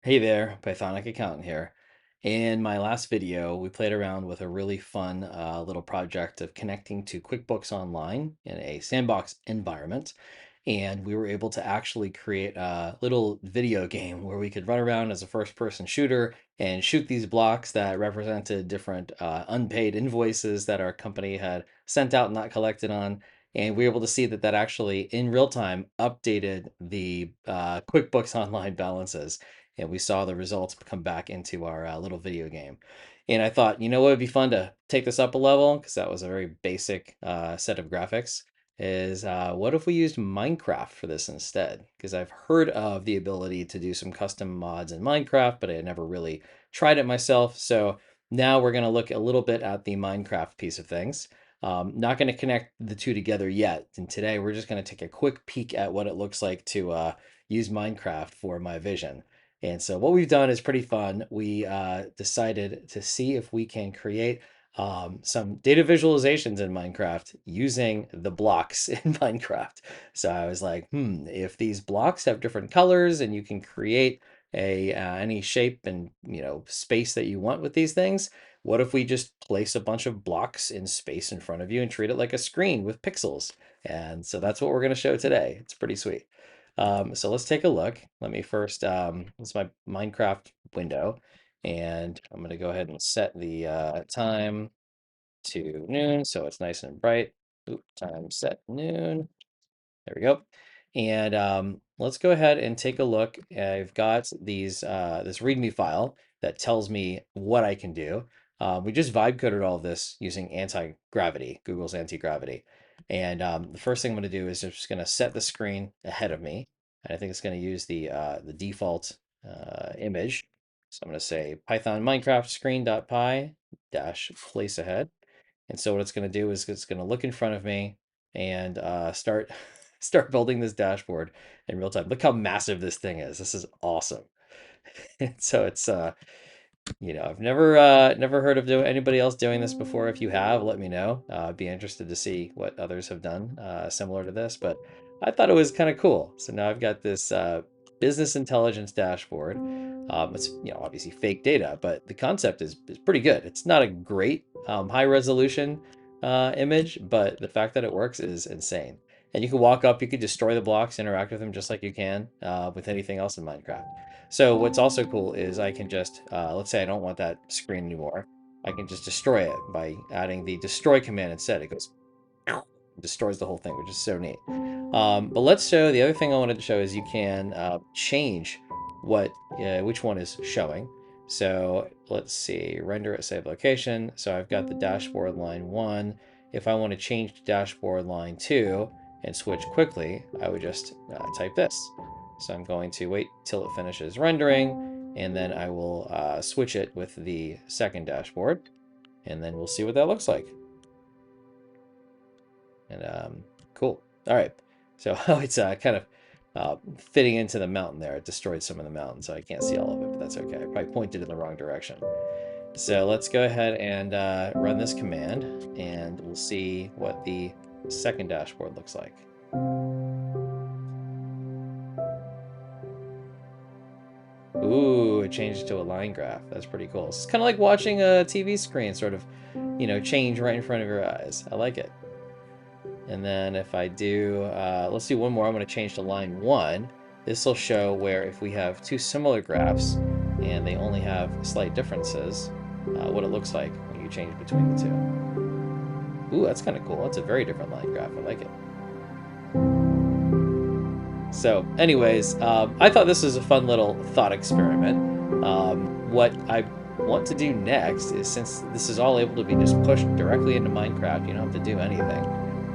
Hey there, Pythonic Accountant here. In my last video, we played around with a really fun little project of connecting to QuickBooks Online in a sandbox environment. And we were able to actually create a little video game where we could run around as a first-person shooter and shoot these blocks that represented different unpaid invoices that our company had sent out and not collected on. And we were able to see that that actually, in real time, updated the QuickBooks Online balances, and we saw the results come back into our little video game. And I thought, you know what would be fun to take this up a level, because that was a very basic set of graphics, is what if we used Minecraft for this instead? Because I've heard of the ability to do some custom mods in Minecraft, but I had never really tried it myself. So now we're going to look a little bit at the Minecraft piece of things. Not going to connect the two together yet. And today we're just going to take a quick peek at what it looks like to use Minecraft for my vision. And so what we've done is pretty fun. We decided to see if we can create some data visualizations in Minecraft using the blocks in Minecraft. So I was like, if these blocks have different colors and you can create a any shape and space that you want with these things, what if we just place a bunch of blocks in space in front of you and treat it like a screen with pixels? And so that's what we're going to show today. It's pretty sweet. So let's take a look. Let me first, this is my Minecraft window, and I'm going to go ahead and set the time to noon so it's nice and bright. Oop, time set noon. There we go. And let's go ahead and take a look. I've got this README file that tells me what I can do. We just vibe coded all of this using anti-gravity, Google's anti-gravity. And the first thing I'm going to do is just going to set the screen ahead of me. And I think it's going to use the default image. So I'm going to say Python Minecraft screen.py dash place ahead. And so what it's going to do is it's going to look in front of me and start start building this dashboard in real time. Look how massive this thing is. This is awesome. And so it's I've never heard of anybody else doing this before. If you have, let me know. I'd be interested to see what others have done similar to this, but I thought it was kind of cool. So now I've got this business intelligence dashboard. It's obviously fake data, but the concept is pretty good. It's not a great high resolution image, but the fact that it works is insane. And you can walk up, you can destroy the blocks, interact with them just like you can with anything else in Minecraft. So what's also cool is I can just, let's say I don't want that screen anymore. I can just destroy it by adding the destroy command instead. It goes, destroys the whole thing, which is so neat. But let's show, the other thing I wanted to show is you can change which one is showing. So let's see, render at save location. So I've got the dashboard line 1. If I want to change to dashboard line 2 and switch quickly, I would just type this. So I'm going to wait till it finishes rendering, and then I will switch it with the second dashboard, and then we'll see what that looks like. And cool. All right. So it's kind of fitting into the mountain there. It destroyed some of the mountain, so I can't see all of it, but that's okay. I probably pointed in the wrong direction. So let's go ahead and run this command, and we'll see what the second dashboard looks like. Ooh, it changed to a line graph. That's pretty cool. It's kind of like watching a TV screen sort of, change right in front of your eyes. I like it. And then if I do, let's do one more. I'm going to change to line 1. This will show where if we have two similar graphs and they only have slight differences, what it looks like when you change between the two. Ooh, that's kind of cool. That's a very different line graph. I like it. So anyways, I thought this was a fun little thought experiment. What I want to do next is, since this is all able to be just pushed directly into Minecraft, you don't have to do anything.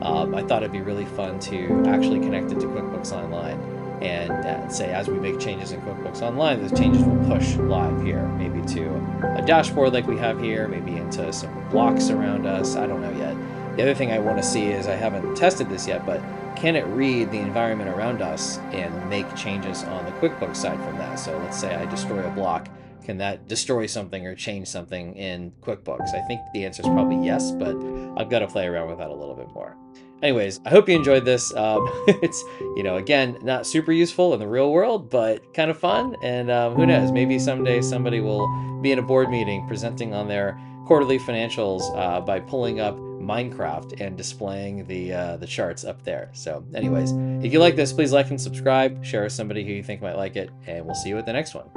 I thought it'd be really fun to actually connect it to QuickBooks Online and say as we make changes in QuickBooks Online, those changes will push live here, maybe to a dashboard like we have here, maybe into some blocks around us. I don't know yet. The other thing I want to see is, I haven't tested this yet, but can it read the environment around us and make changes on the QuickBooks side from that? So let's say I destroy a block. Can that destroy something or change something in QuickBooks? I think the answer is probably yes, but I've got to play around with that a little bit more. Anyways, I hope you enjoyed this. It's, again, not super useful in the real world, but kind of fun. And who knows, maybe someday somebody will be in a board meeting presenting on their quarterly financials by pulling up Minecraft and displaying the charts up there. So anyways, if you like this, please like and subscribe, share with somebody who you think might like it, and we'll see you at the next one.